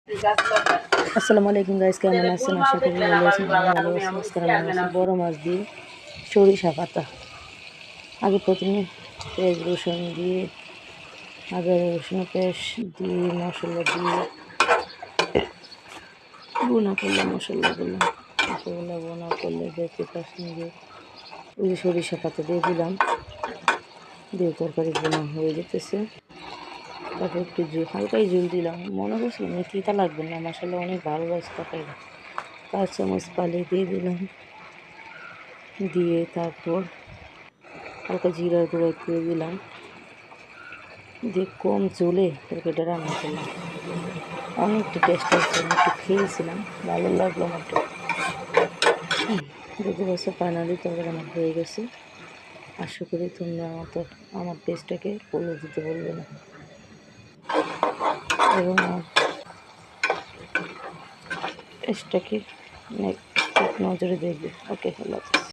আসসালামু আলাইকুম গাইস, কেমন আছেন? আশা করি ভালো আছেন। আমি ভালো আছি। আজকে রান্না করছি বড় মাছ দিয়ে সরিষা পাতা। আগে প্রথমে পেঁয়াজ রসুন দিয়ে, আদা রসুন পেস্ট দিয়ে, মশলা দিয়ে বোনা করলাম। মশলাগুলো বোনা করলে দেখতে পাচ্ছেন যে ওই যে সরিষা পাতা দিয়ে দিলাম, দিয়ে তরকারি বোনা হয়ে যেতেছে। তারপর একটু হালকাই ঝোল দিলাম, মনে করছিলাম তিতা লাগবে না, মশলা অনেক ভালো লাগছে তরকারিটা। 5 চামচ পানি দিয়ে দিলাম, দিয়ে তারপর হালকা জিরার গুঁড়ো একটু দিলাম, দিয়ে কম চুলে তরকারিটা রান্না করলাম। অনেকটা টেস্ট হচ্ছে, আমি একটু খেয়েছিলাম, ভালো লাগলো আমার। দেখতে পাচ্ছ ফাইনালি তরকারি আমার হয়ে গেছে। আশা করি তোমরা আমার টেস্টটাকে ফলো দিতে বলবে না এবং আমার টেস্টটাকে নজরে দেখবে। ওকে, আল্লাহ হাফেজ।